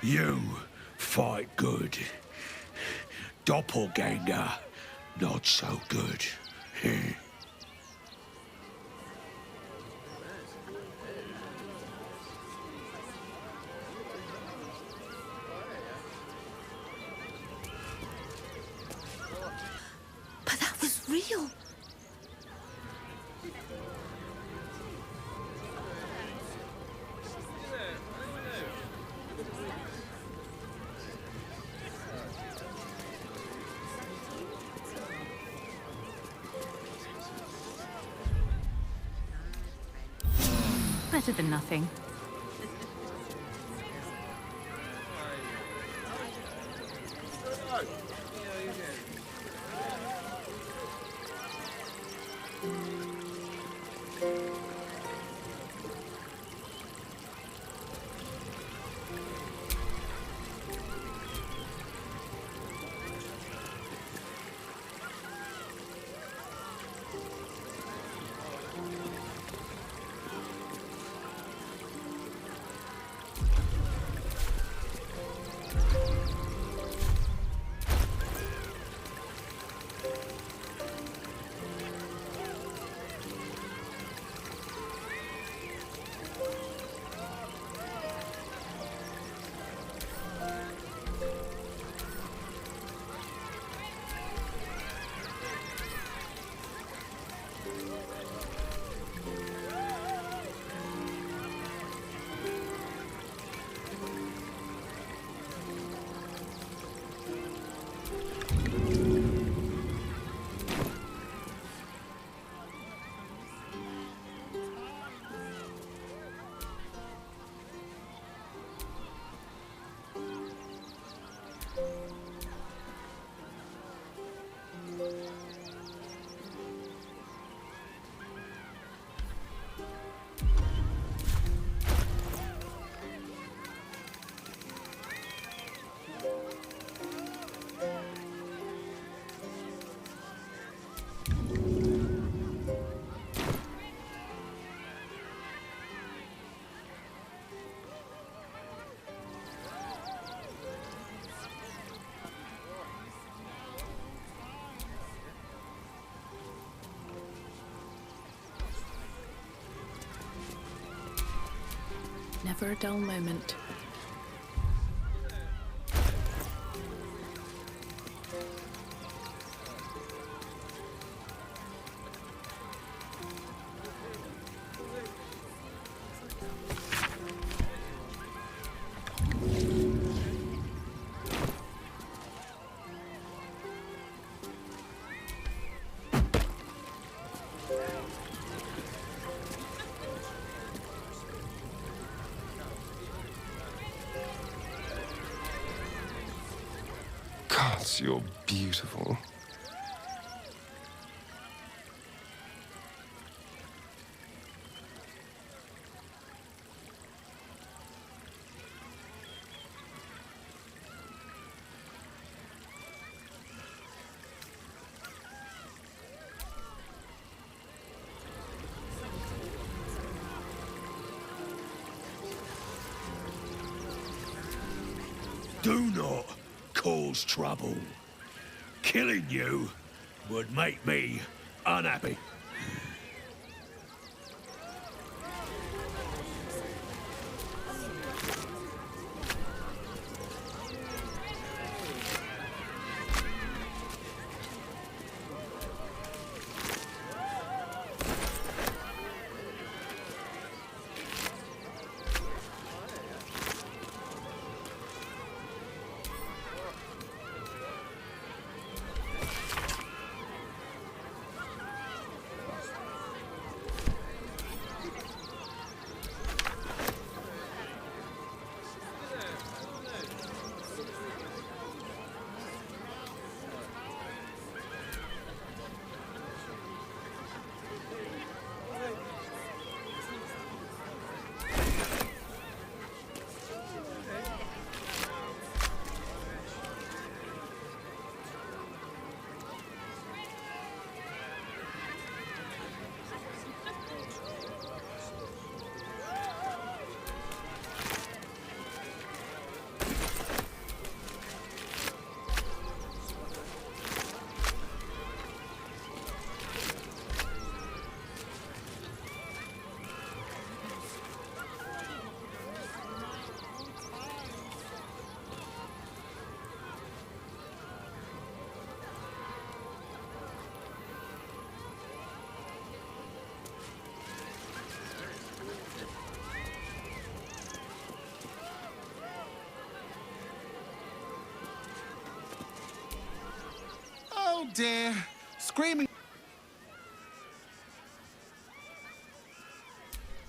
You fight good. Doppelganger, not so good. But that was real. Better than nothing. Never a dull moment. God, you're beautiful. Do not cause trouble. Killing you would make me unhappy. dear. Screaming.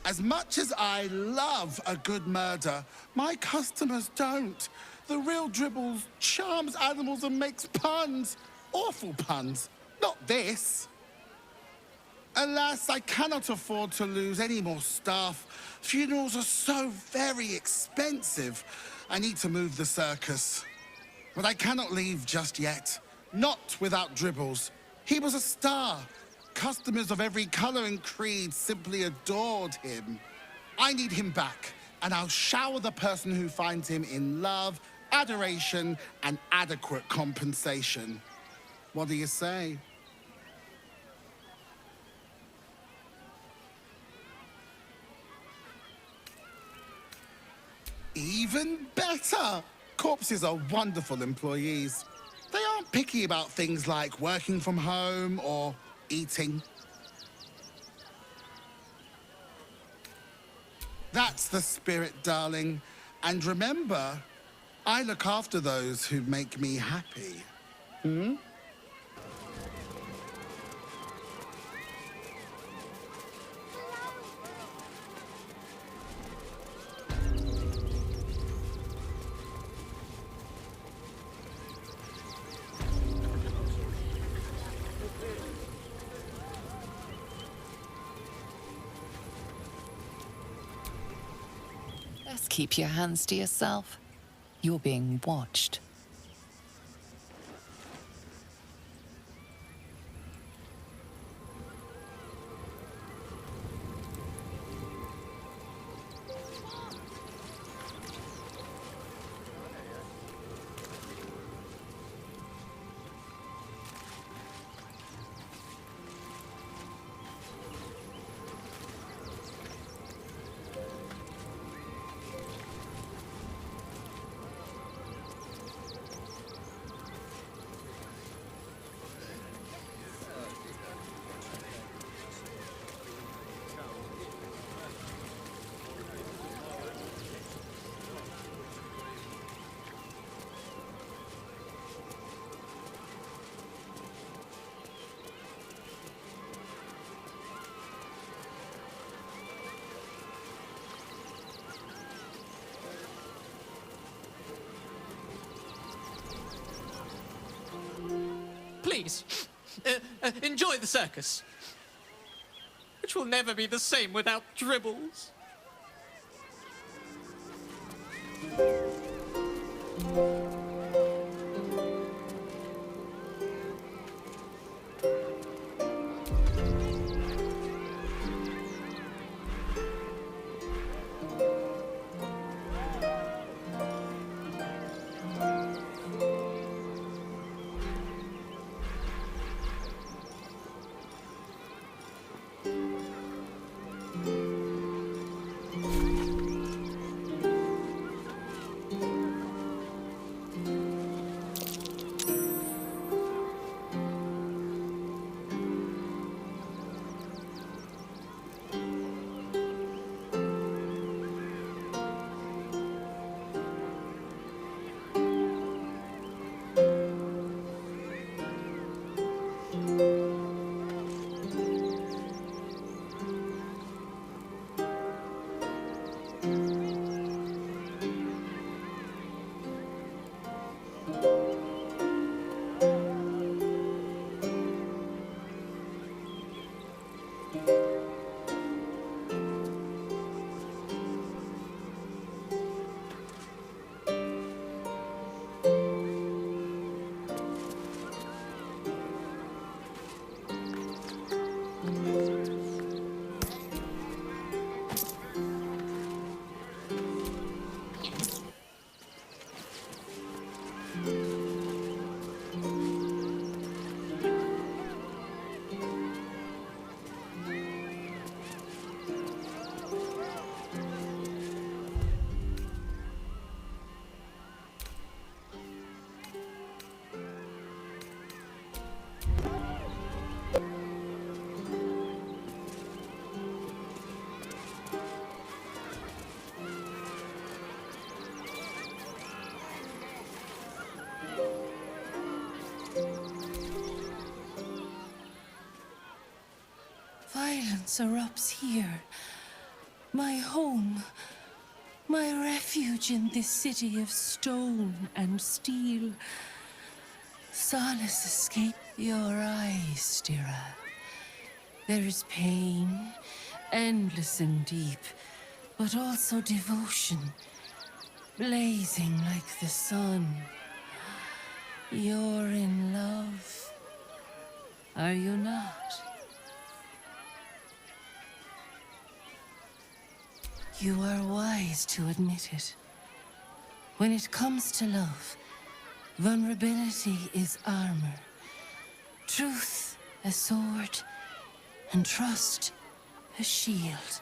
As much as I love a good murder, my customers don't. The real Dribbles charms animals and makes puns. Awful puns. Not this. Alas, I cannot afford to lose any more staff. Funerals are so very expensive. I need to move the circus. But I cannot leave just yet. Not without Dribbles. He was a star. Customers of every color and creed simply adored him. I need him back, and I'll shower the person who finds him in love, adoration, and adequate compensation. What do you say? Even better! Corpses are wonderful employees. They aren't picky about things like working from home or eating. That's the spirit, darling. And remember, I look after those who make me happy. Hmm? Just keep your hands to yourself. You're being watched. Please, enjoy the circus, which will never be the same without Dribbles. Violence erupts here. My home. My refuge in this city of stone and steel. Solace escape your eyes, Stira. There is pain, endless and deep, but also devotion, blazing like the sun. You're in love, are you not? You are wise to admit it. When it comes to love, vulnerability is armor, truth a sword, and trust a shield.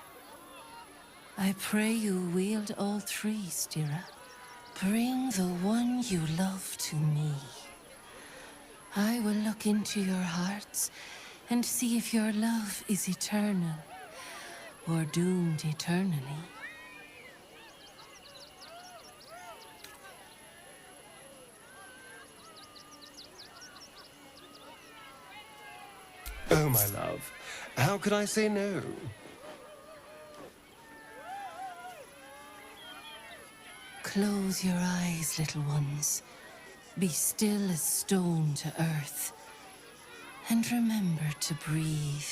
I pray you wield all three, Stira. Bring the one you love to me. I will look into your hearts and see if your love is eternal or doomed eternally. Oh, my love. How could I say no? Close your eyes, little ones. Be still as stone to earth. And remember to breathe.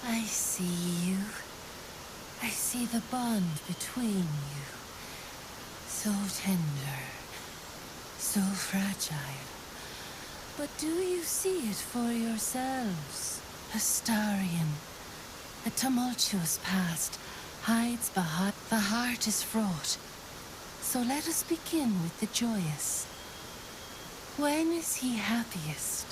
I see you. I see the bond between you. So tender, so fragile. But do you see it for yourselves? Astarion, a tumultuous past hides behind. The heart is fraught. So let us begin with the joyous. When is he happiest?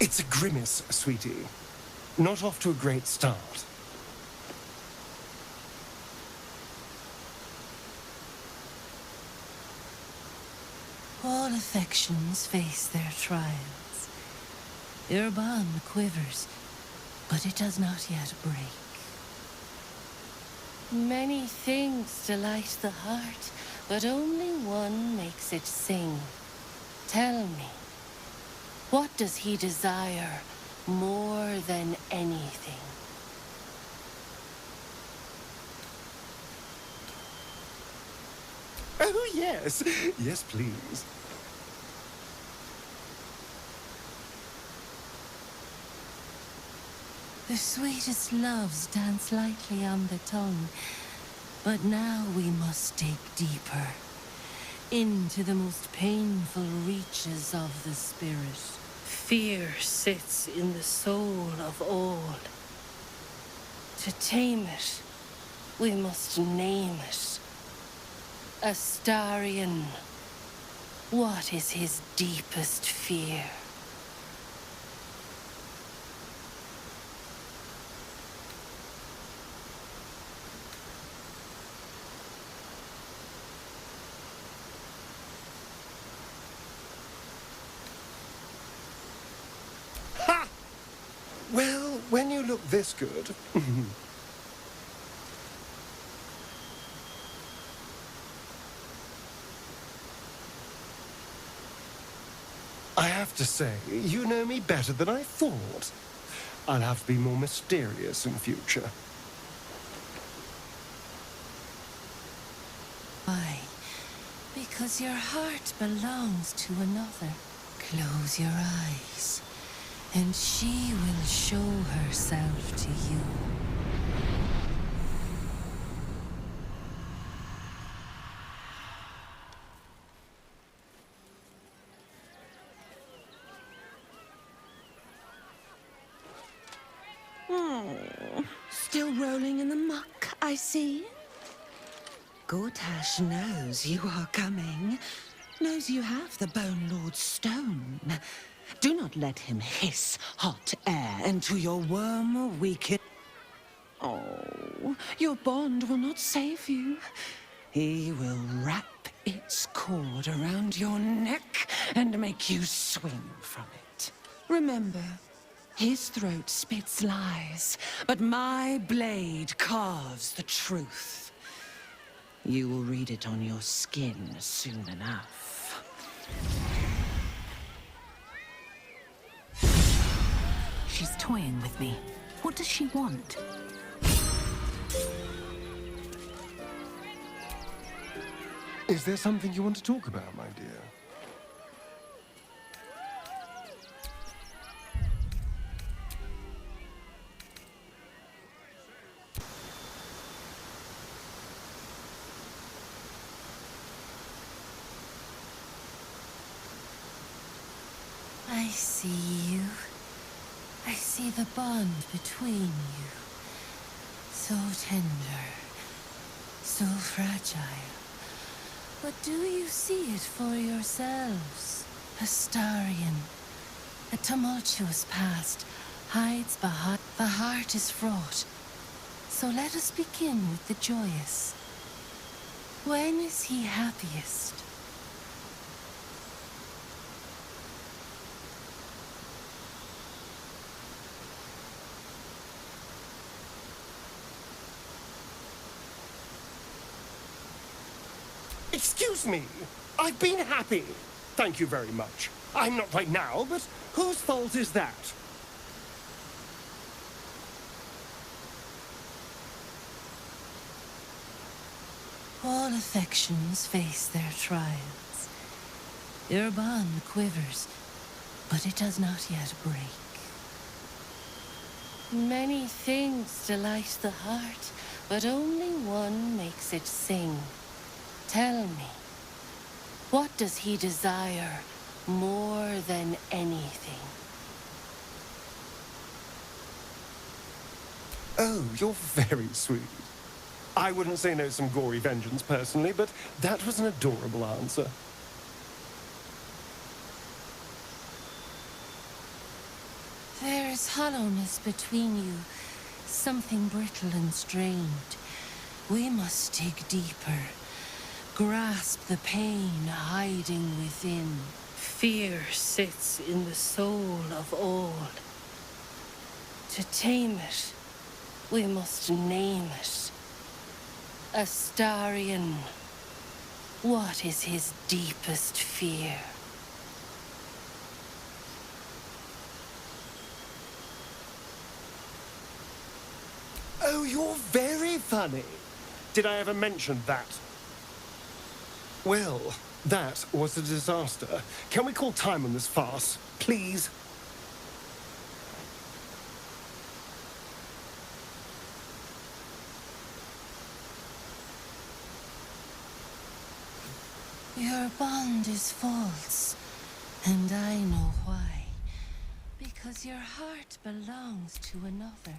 It's a grimace, sweetie. Not off to a great start. All affections face their trials. Your bond quivers, but it does not yet break. Many things delight the heart, but only one makes it sing. Tell me, what does he desire more than anything? Oh, yes. Yes, please. The sweetest loves dance lightly on the tongue, but now we must dig deeper, into the most painful reaches of the spirit. Fear sits in the soul of all. To tame it, we must name it. Astarion, what is his deepest fear? Well, when you look this good... I have to say, you know me better than I thought. I'll have to be more mysterious in future. Why? Because your heart belongs to another. Close Close your eyes, and she will show herself to you. Still rolling in the muck, I see. Gortash knows you are coming. Knows you have the Bone Lord's stone. Do not let him hiss hot air into your worm weaken. Oh, your bond will not save you. He will wrap its cord around your neck and make you swing from it. Remember, his throat spits lies, but my blade carves the truth. You will read it on your skin soon enough. She's toying with me. What does she want? Is there something you want to talk about, my dear? I see you. I see the bond between you. So tender, so fragile. But do you see it for yourselves? Astarion, a tumultuous past hides behind. The heart is fraught. So let us begin with the joyous. When is he happiest? Excuse me. I've been happy. Thank you very much. I'm not right now, but whose fault is that? All affections face their trials. Your bond quivers, but it does not yet break. Many things delight the heart, but only one makes it sing. Tell me, what does he desire more than anything? Oh, you're very sweet. I wouldn't say no some gory vengeance personally, but that was an adorable answer. There is hollowness between you, something brittle and strained. We must dig deeper. Grasp the pain hiding within. Fear sits in the soul of all. To tame it, we must name it. Astarion, what is his deepest fear? Oh, you're very funny. Did I ever mention that? Well, that was a disaster. Can we call time on this farce, please? Your bond is false, and I know why. Because your heart belongs to another.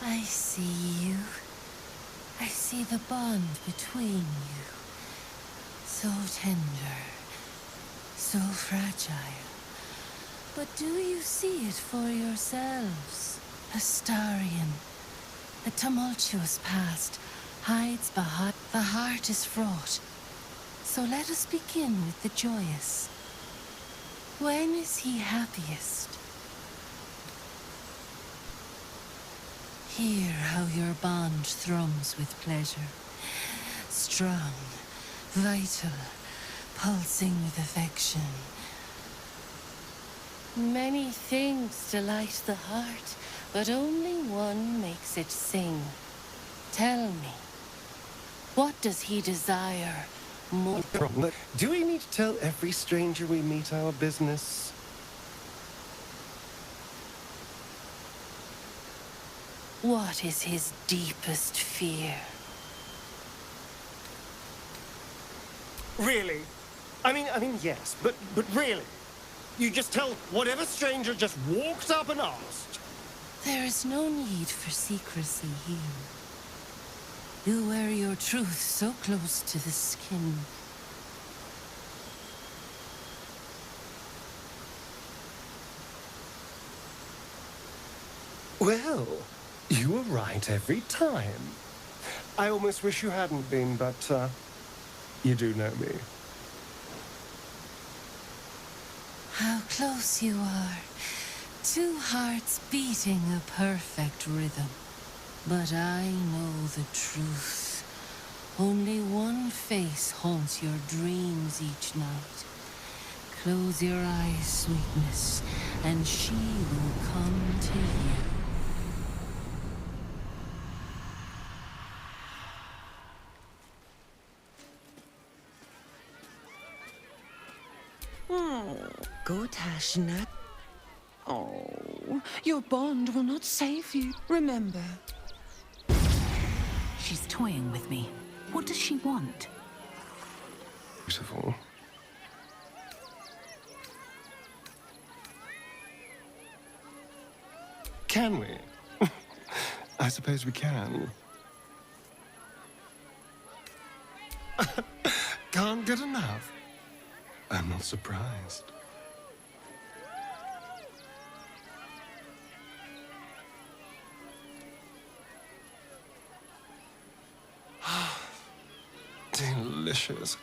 I see you. I see the bond between you. So tender, so fragile. But do you see it for yourselves? Astarion, a tumultuous past hides behind. The heart is fraught. So let us begin with the joyous. When is he happiest? Hear how your bond thrums with pleasure. Strong, vital, pulsing with affection. Many things delight the heart, but only one makes it sing. Tell me, what does he desire more? Do we need to tell every stranger we meet our business? What is his deepest fear? Really? I mean, yes, but really? You just tell whatever stranger just walked up and asked? There is no need for secrecy here. You wear your truth so close to the skin. Well, you were right every time. I almost wish you hadn't been, but, you do know me. How close you are. Two hearts beating a perfect rhythm. But I know the truth. Only one face haunts your dreams each night. Close your eyes, sweetness, and she will come to you. Good, Ashna. Oh, your bond will not save you. Remember. She's toying with me. What does she want? Beautiful. Can we? I suppose we can. Can't get enough. I'm not surprised. Delicious.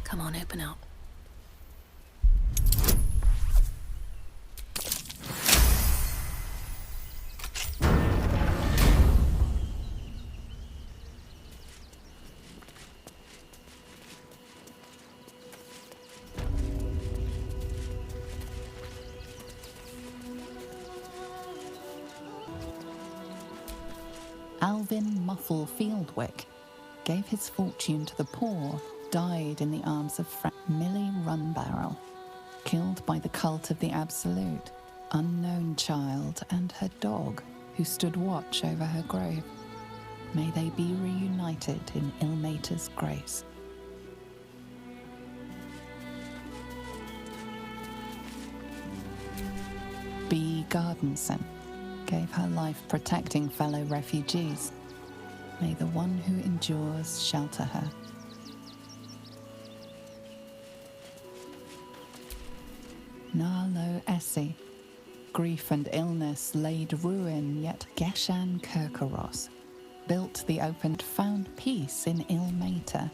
Come on, open up. Alvin Muffle Fieldwick gave his fortune to the poor, died in the arms of Millie Runbarrel, killed by the cult of the Absolute, unknown child and her dog, who stood watch over her grave. May they be reunited in Ilmater's grace. B. Gardenson gave her life protecting fellow refugees. May the one who endures shelter her. Narlo Essie. Grief and illness laid ruin, yet Geshan Kirkaros built the open, found peace in Ilmater.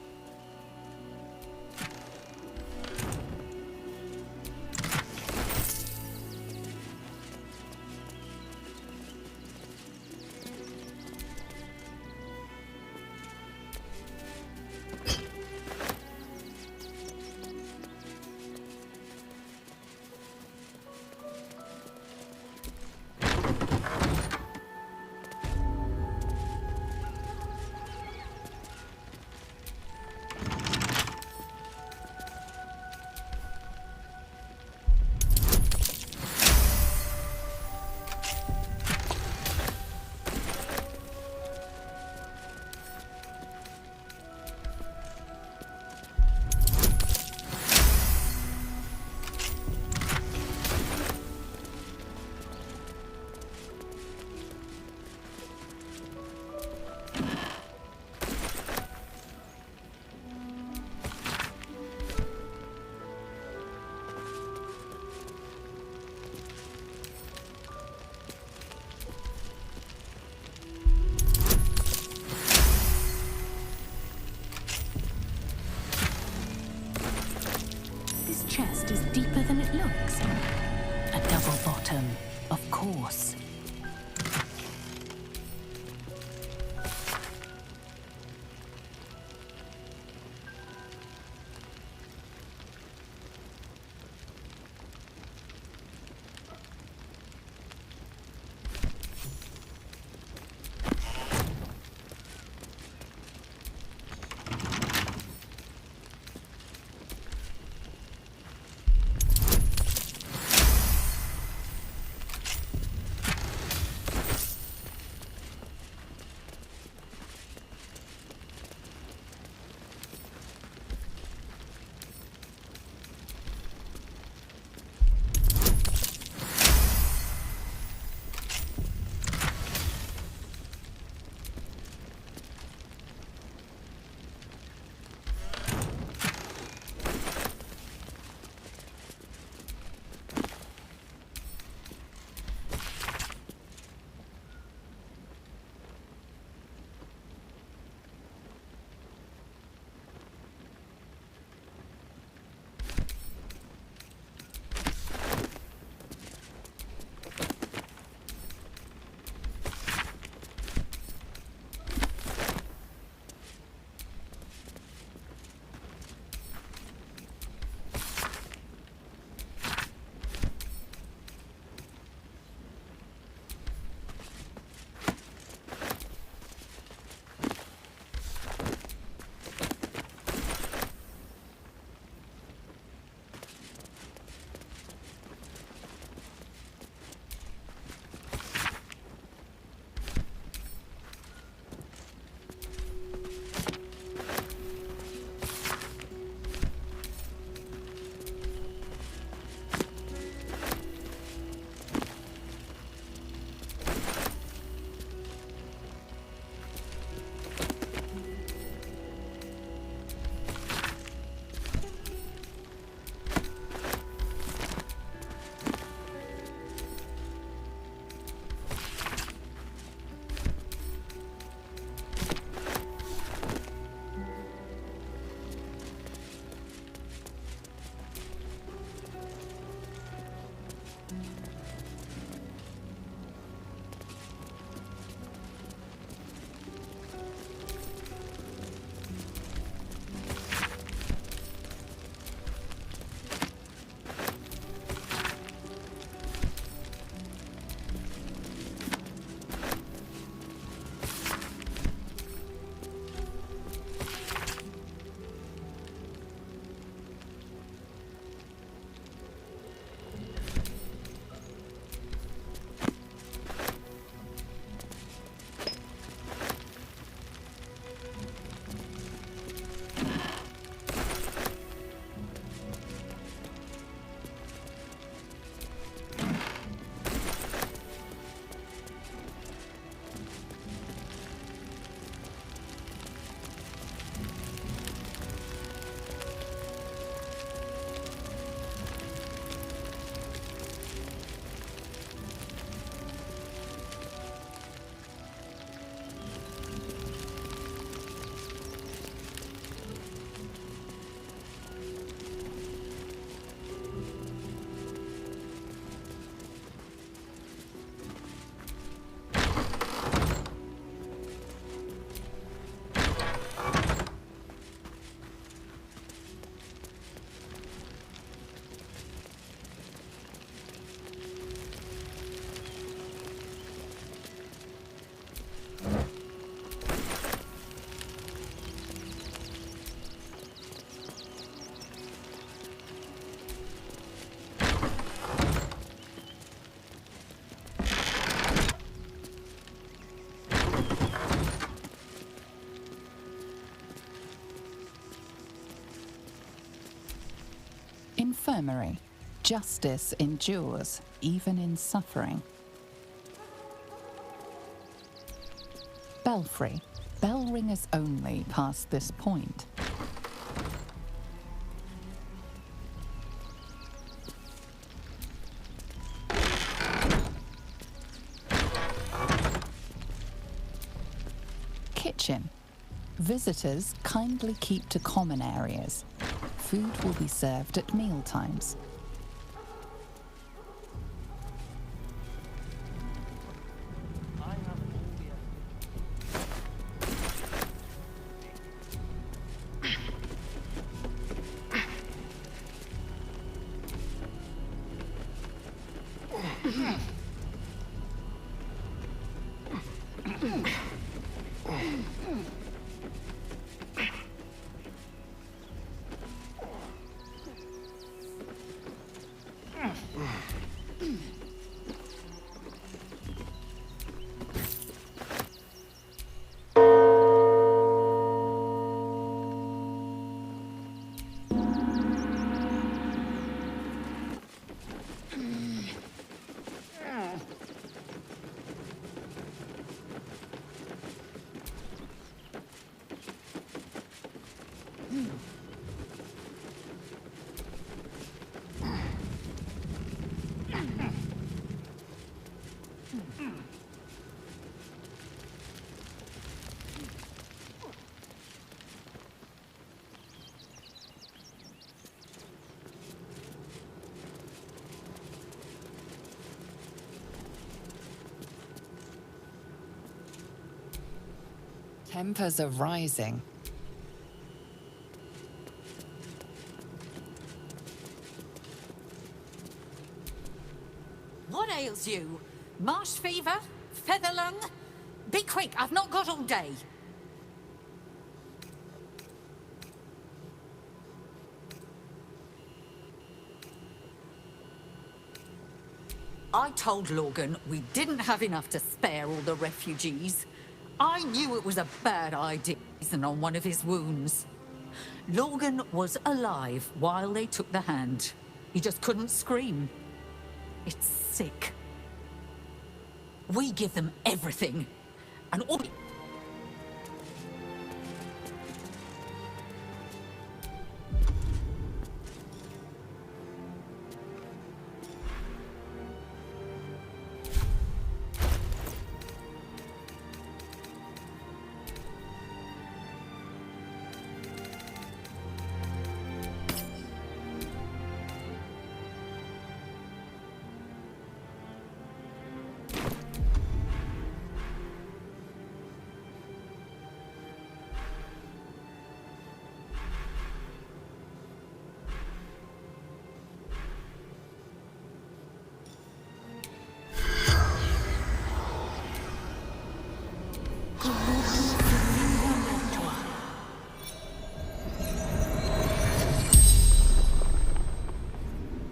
trunks. A double bottom, of course. Infirmary. Justice endures, even in suffering. Belfry. Bell ringers only past this point. Kitchen. Visitors kindly keep to common areas. Food will be served at mealtimes. Tempers are rising. What ails you? Marsh fever? Feather lung? Be quick, I've not got all day. I told Logan we didn't have enough to spare all the refugees. I knew it was a bad idea on one of his wounds. Logan was alive while they took the hand. He just couldn't scream. It's sick. We give them everything. And all...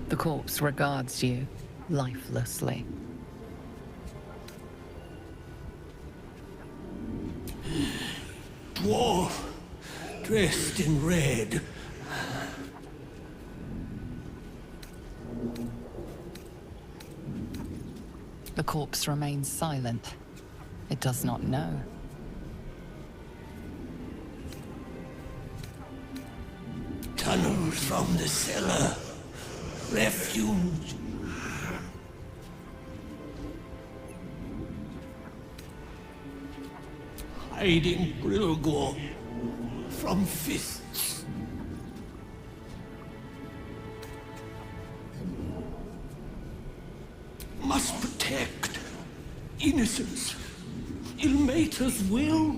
The corpse regards you lifelessly. Dwarf, dressed in red. The corpse remains silent. It does not know. Tunnels from the cellar. Refuge. Hiding Brilgor from fists. Must protect innocence. Ilmater's will.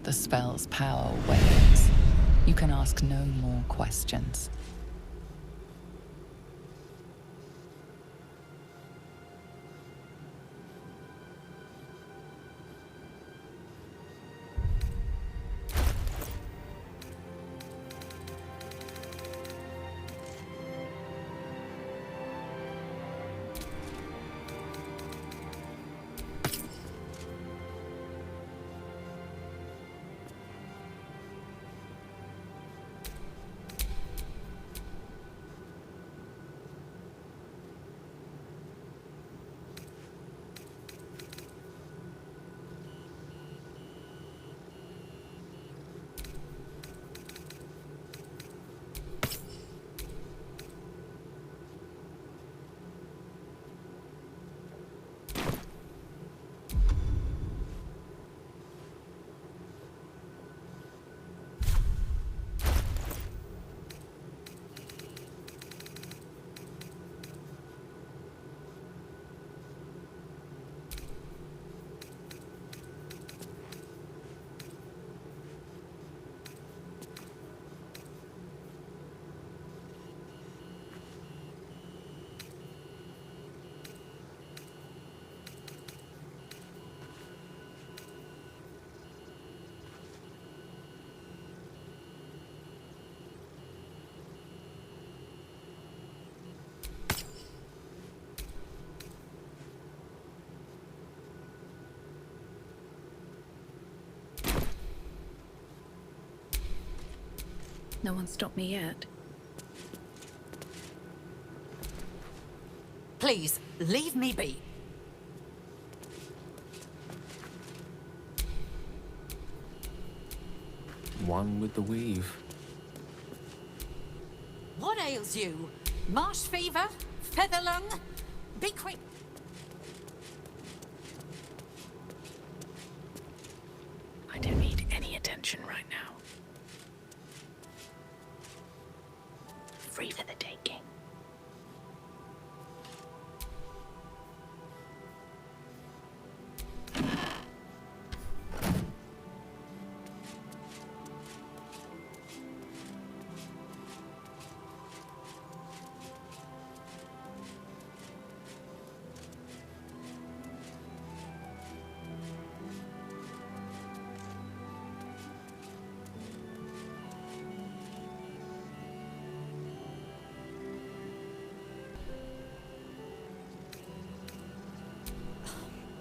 The spell's power wanes. You can ask no more questions. No one stopped me yet. Please, leave me be. One with the weave. What ails you? Marsh fever? Feather lung? Be quick. I don't need any attention right now. Free for the taking.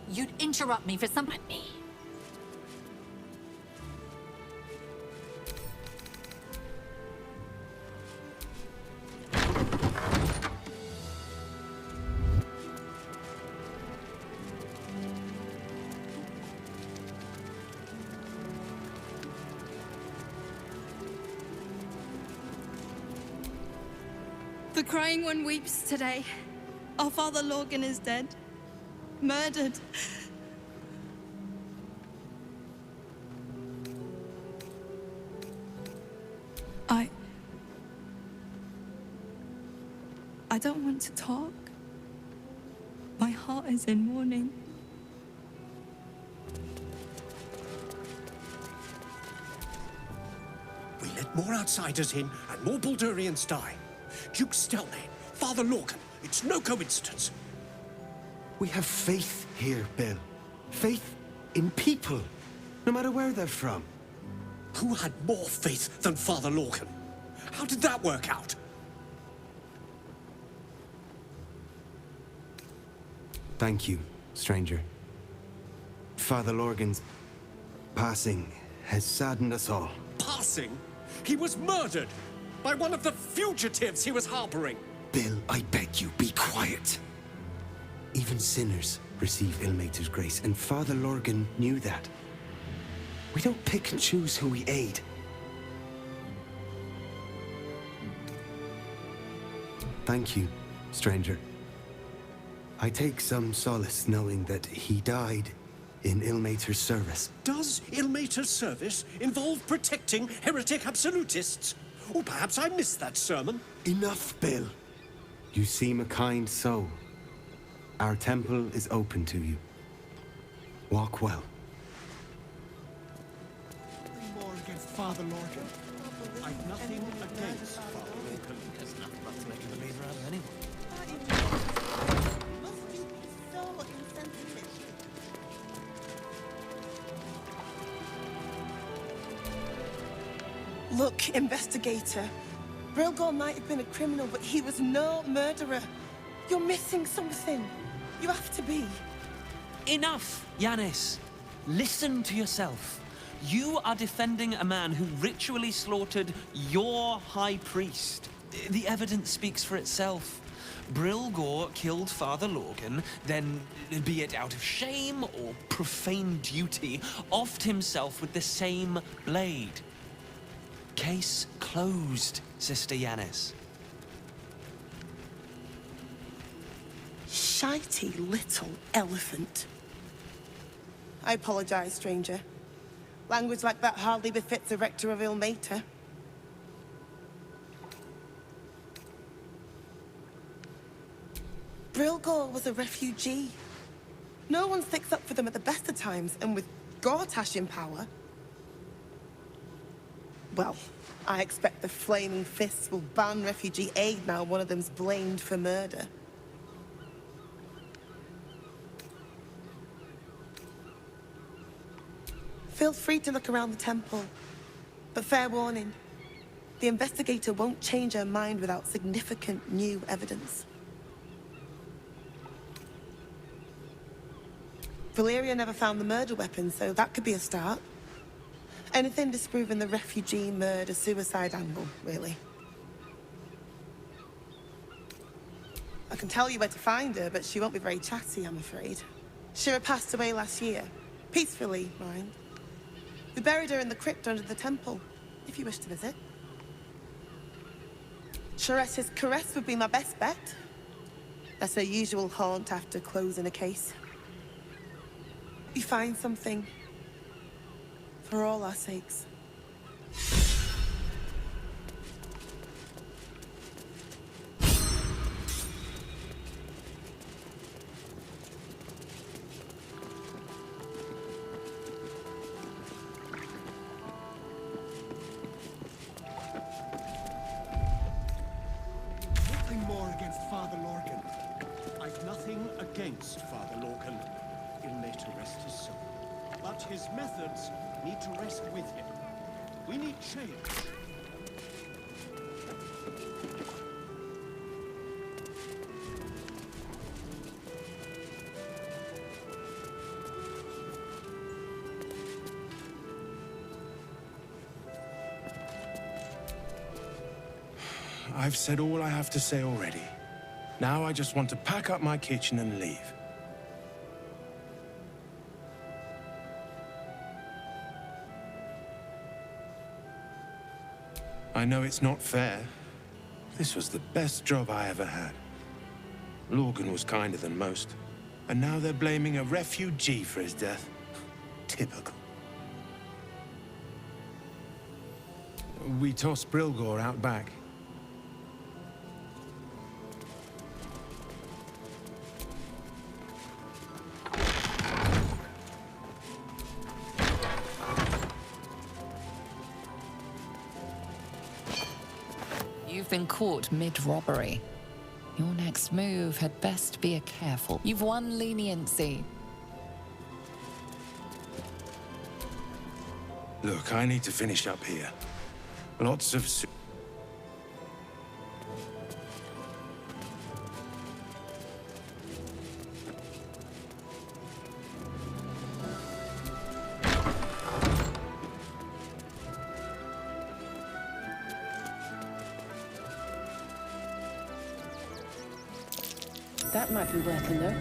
You'd interrupt me for some... Me. The crying one weeps today. Our father Lorgan is dead. Murdered. I don't want to talk. My heart is in mourning. We let more outsiders in and more Baldurians die. Duke Stelmane, Father Lorcan, it's no coincidence. We have faith here, Bill. Faith in people, no matter where they're from. Who had more faith than Father Lorcan? How did that work out? Thank you, stranger. Father Lorgan's passing has saddened us all. Passing? He was murdered by one of the fugitives he was harboring. Bill, I beg you, be quiet. Even sinners receive Ilmater's grace, and Father Lorgan knew that. We don't pick and choose who we aid. Thank you, stranger. I take some solace knowing that he died in Ilmater's service. Does Ilmater's service involve protecting heretic absolutists? Or perhaps I missed that sermon. Enough, Bill. You seem a kind soul. Our temple is open to you. Walk well. Nothing more against Father Lorgan. I've nothing against Father Lorcan. There's nothing left to make a believer out of anyone. Must you be so insensitive? Look, investigator. Brilgor might have been a criminal, but he was no murderer. You're missing something. You have to be. Enough, Yanis. Listen to yourself. You are defending a man who ritually slaughtered your high priest. The evidence speaks for itself. Brilgor killed Father Lorgan, then, be it out of shame or profane duty, offed himself with the same blade. Case closed, Sister Yanis. Shitey little elephant. I apologize, stranger. Language like that hardly befits a rector of Ilmater. Brilgor was a refugee. No one sticks up for them at the best of times, and with Gortash in power... Well, I expect the Flaming Fists will ban refugee aid now one of them's blamed for murder. Feel free to look around the temple, but fair warning, the investigator won't change her mind without significant new evidence. Valeria never found the murder weapon, so that could be a start. Anything disproving the refugee murder-suicide angle, really. I can tell you where to find her, but she won't be very chatty, I'm afraid. Shira passed away last year. Peacefully, mind. We buried her in the crypt under the temple, if you wish to visit. Sharetta's caress would be my best bet. That's her usual haunt after closing a case. You find something. For all our sakes. Nothing more against Father Lorcan. I've nothing against Father Lorcan. He'll lay to rest his soul. But his methods need to rest with him. We need change. I've said all I have to say already. Now I just want to pack up my kitchen and leave. I know it's not fair. This was the best job I ever had. Lorcan was kinder than most. And now they're blaming a refugee for his death. Typical. We tossed Brilgor out back. You've been caught mid-robbery. Your next move had best be a careful. You've won leniency. Look, I need to finish up here. Lots of... That might be worth a look.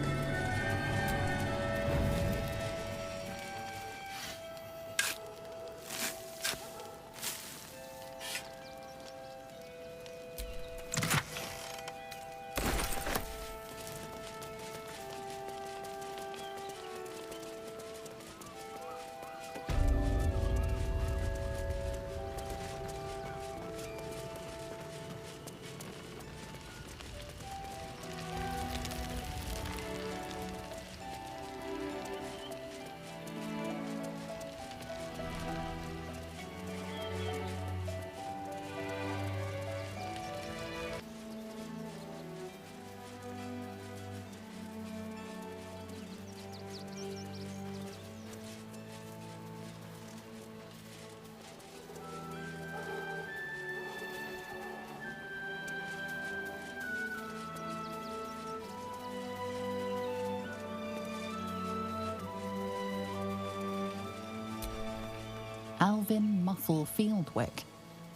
Alvin Muffle Fieldwick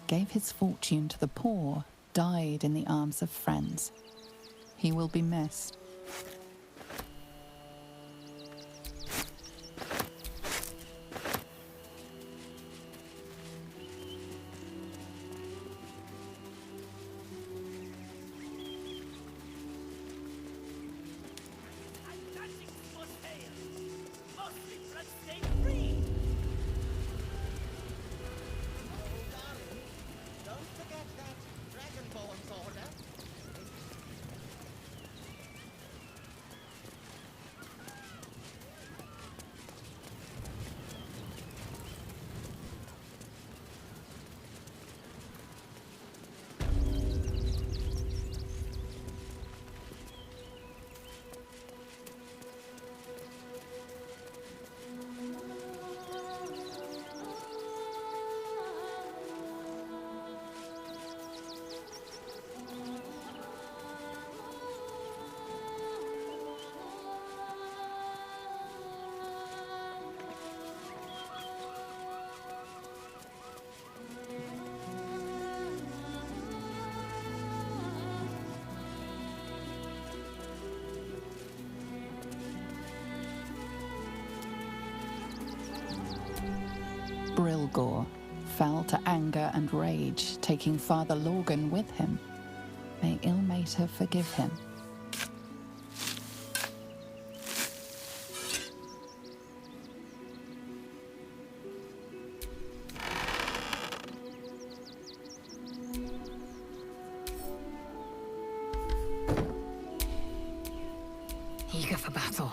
gave his fortune to the poor, died in the arms of friends. He will be missed. Brilgor, fell to anger and rage, taking Father Lorgan with him. May Ilmater forgive him. Eager for battle.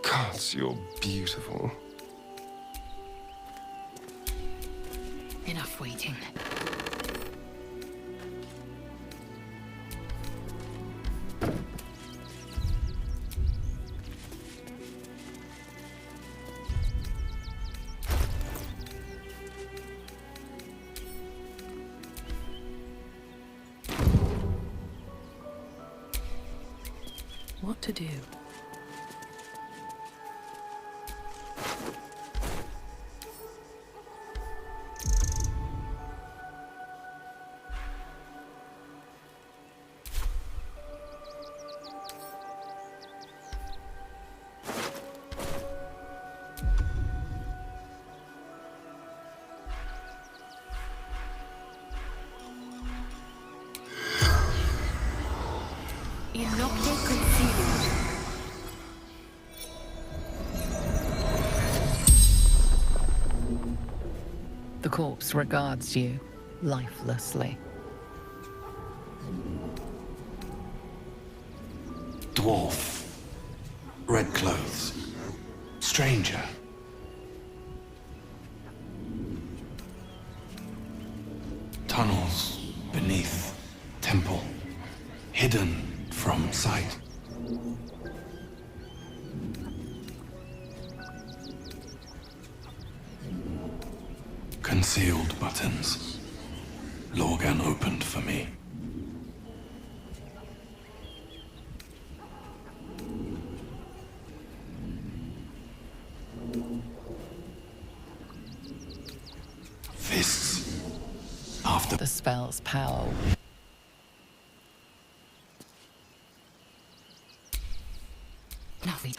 Gods, you're beautiful. Enough waiting. What to do? The corpse regards you lifelessly. Dwarf. Red clothes. Stranger. Tunnels beneath temple. Hidden from sight. Concealed buttons. Lorgan opened for me. Fists. After the spell's power. Nothing.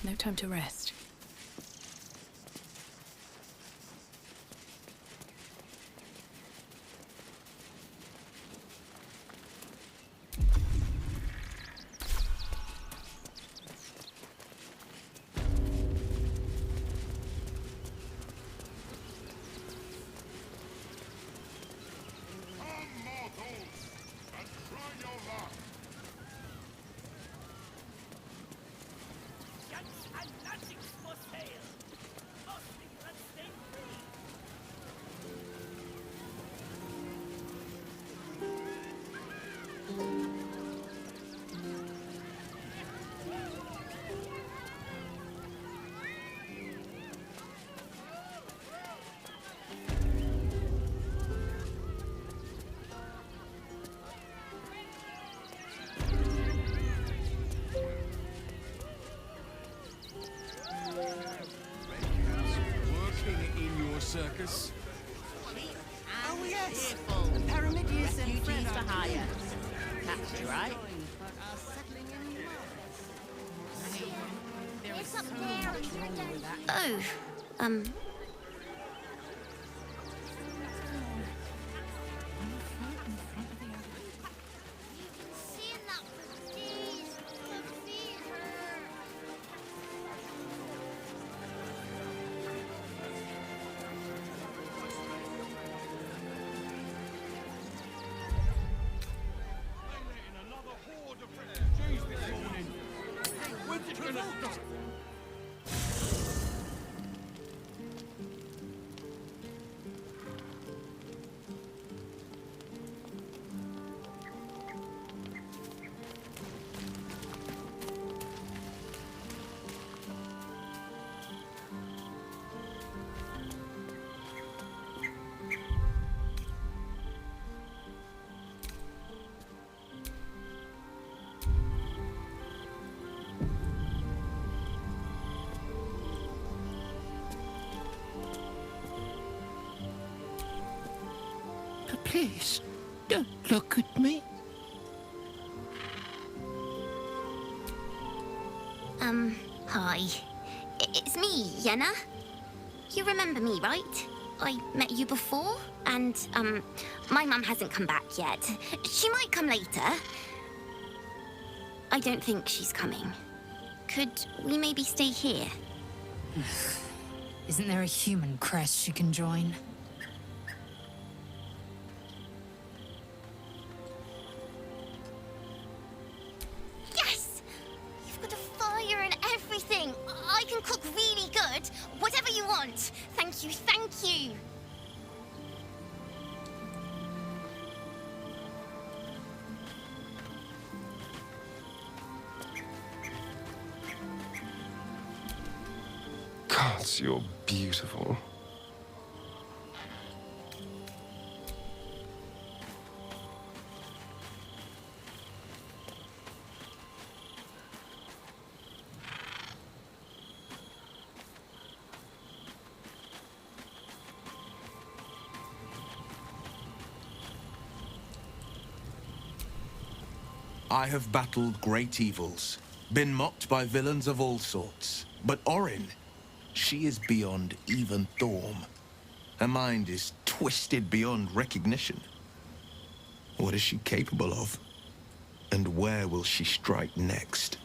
No time to rest. Circus. Oh yes, Pyramidius and refugees for hire. Catchy, right? It's up there. Oh, Please, don't look at me. Hi. It's me, Yenna. You remember me, right? I met you before, and, my mum hasn't come back yet. She might come later. I don't think she's coming. Could we maybe stay here? Isn't there a human crest she can join? Yes! You've got a fire and everything. I can cook really good. Whatever you want. Thank you, thank you. Gods, you're beautiful. I have battled great evils, been mocked by villains of all sorts. But Orin, she is beyond even Thorm. Her mind is twisted beyond recognition. What is she capable of? And where will she strike next?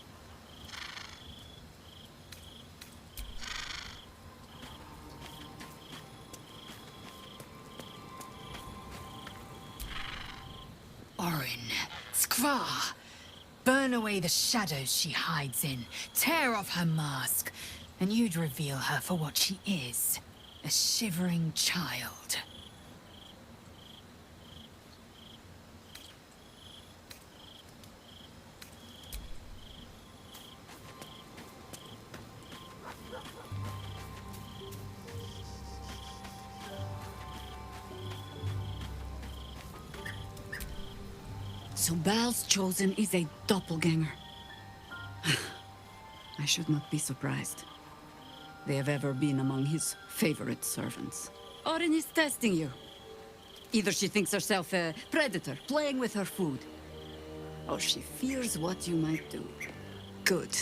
Orin, Skra! Burn away the shadows she hides in. Tear off her mask. And you'd reveal her for what she is. A shivering child. So Baal's chosen is a doppelganger. I should not be surprised. They have ever been among his favorite servants. Orin is testing you. Either she thinks herself a predator, playing with her food, or she fears what you might do. Good.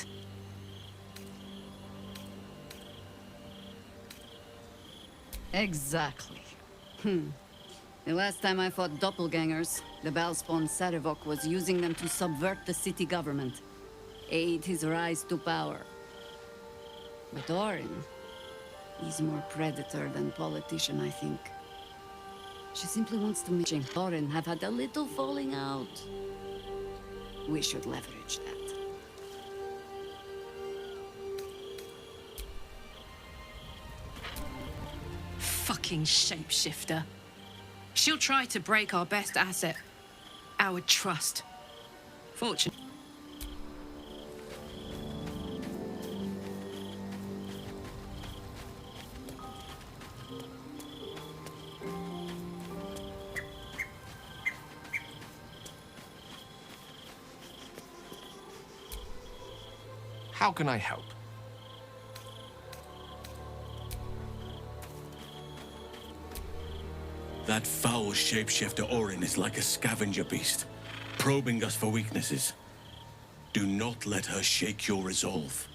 Exactly. The last time I fought doppelgangers, the Baalspawn Sarevok was using them to subvert the city government, aid his rise to power. But Orin, he's more predator than politician, I think. She simply wants to make Orin have had a little falling out. We should leverage that. Fucking shapeshifter. She'll try to break our best asset, our trust. Fortunately. How can I help? That foul shapeshifter Orin is like a scavenger beast, probing us for weaknesses. Do not let her shake your resolve.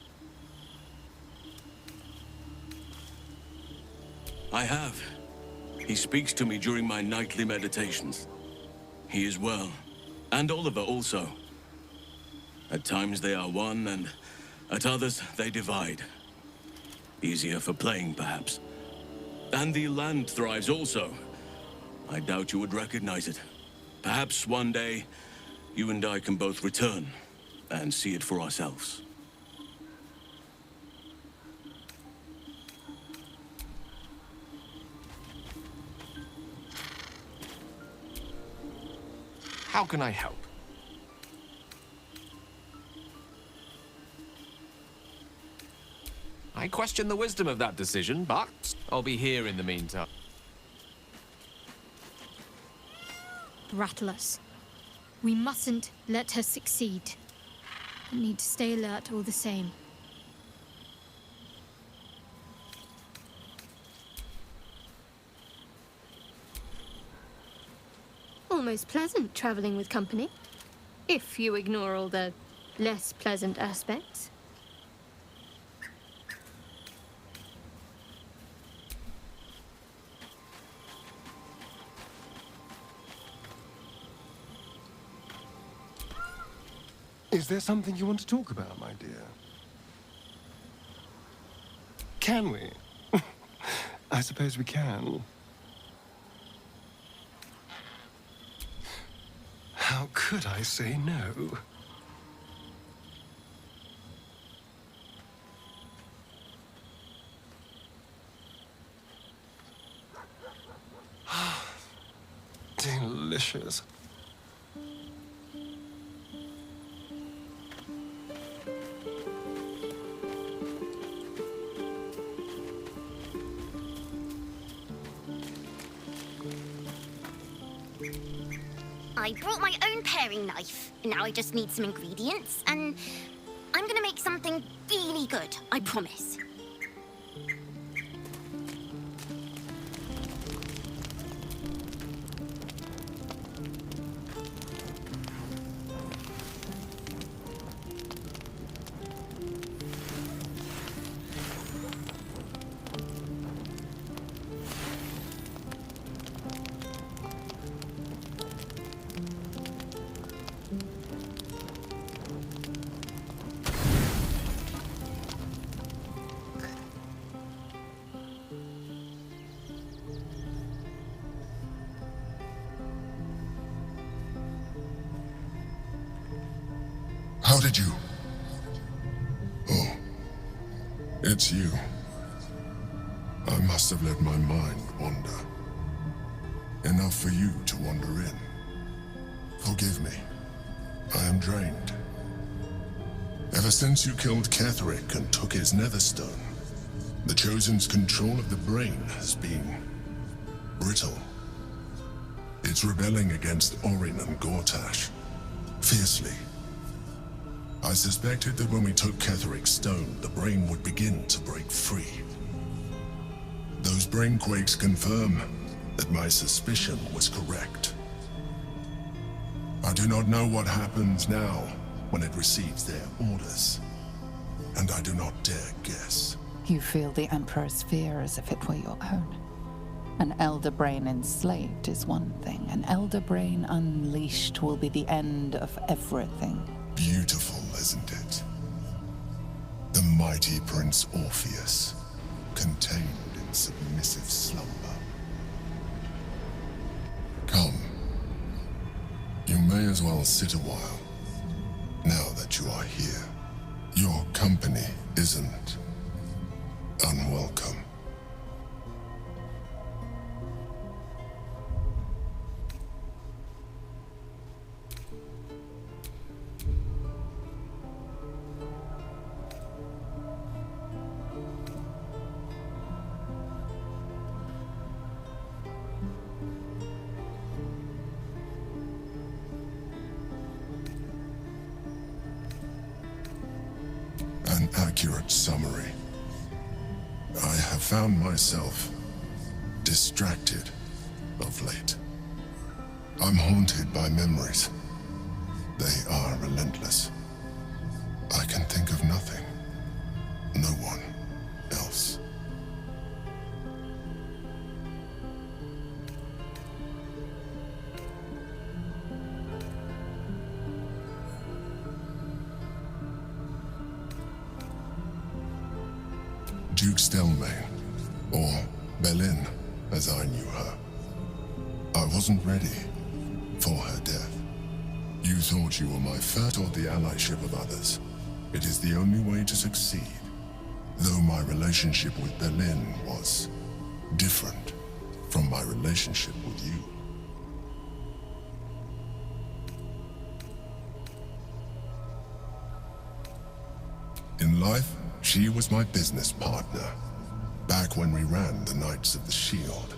I have. He speaks to me during my nightly meditations. He is well, and Oliver also. At times they are one, and at others they divide. Easier for playing, perhaps. And the land thrives also. I doubt you would recognize it. Perhaps one day, you and I can both return and see it for ourselves. How can I help? I question the wisdom of that decision, but I'll be here in the meantime. Rattlers. We mustn't let her succeed. We need to stay alert all the same. almost pleasant traveling with company, if you ignore all the less pleasant aspects. Is there something you want to talk about, my dear? Can we? I suppose we can. How could I say no? Delicious. I brought my own paring knife. Now I just need some ingredients, and I'm gonna make something really good, I promise. How did you? Oh, it's you. I must have let my mind wander. Enough for you to wander in. Forgive me. I am drained. Ever since you killed Ketherick and took his netherstone, the Chosen's control of the brain has been brittle. It's rebelling against Orin and Gortash, fiercely. I suspected that when we took Ketherick's stone, the brain would begin to break free. Those brain quakes confirm that my suspicion was correct. I do not know what happens now when it receives their orders, and I do not dare guess. You feel the Emperor's fear as if it were your own. An Elder Brain enslaved is one thing. An Elder Brain unleashed will be the end of everything. Beautiful, isn't it? The mighty Prince Orpheus, contained in submissive slumber. Come. You may as well sit a while, now that you are here. Your company isn't unwelcome. An accurate summary. I have found myself distracted of late. I'm haunted by memories. They are relentless. I can think of nothing. No one else. Duke Stelmane, or Belin, as I knew her. I wasn't ready for her death. You thought you were my first or the allyship of others. It is the only way to succeed. Though my relationship with Belin was different from my relationship with you. In life, she was my business partner, back when we ran the Knights of the Shield.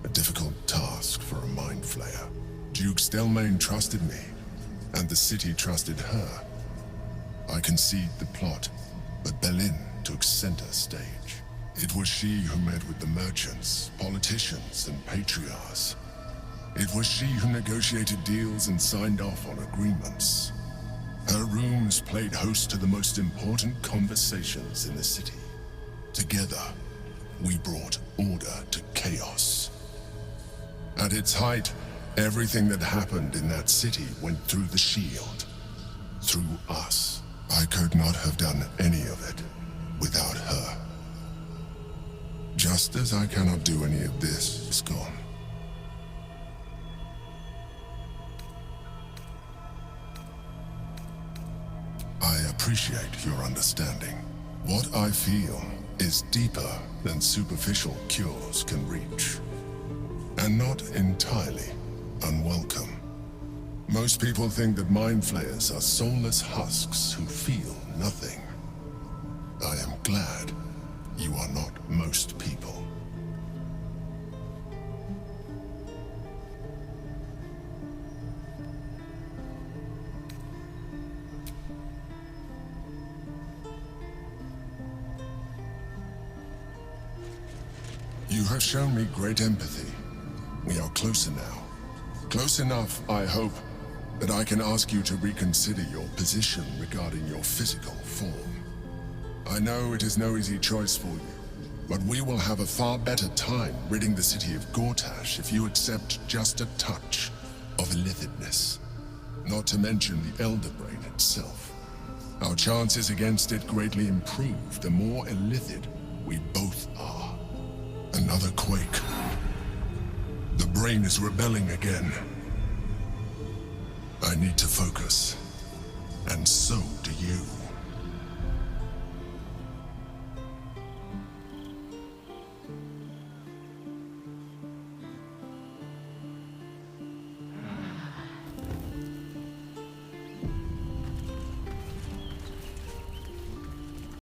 A difficult task for a mind flayer. Duke Stelmane trusted me, and the city trusted her. I conceived the plot, but Belin took center stage. It was she who met with the merchants, politicians, and patriarchs. It was she who negotiated deals and signed off on agreements. Her rooms played host to the most important conversations in the city. Together, we brought order to chaos. At its height, everything that happened in that city went through the shield. Through us. I could not have done any of it without her. Just as I cannot do any of this is gone. I appreciate your understanding. What I feel is deeper than superficial cures can reach. And not entirely unwelcome. Most people think that mind flayers are soulless husks who feel nothing. I am glad you are not most people. You have shown me great empathy. We are closer now. Close enough, I hope, that I can ask you to reconsider your position regarding your physical form. I know it is no easy choice for you, but we will have a far better time ridding the city of Gortash if you accept just a touch of illithidness. Not to mention the Elder Brain itself. Our chances against it greatly improve the more illithid we both are. Another quake. The brain is rebelling again. I need to focus, and so do you.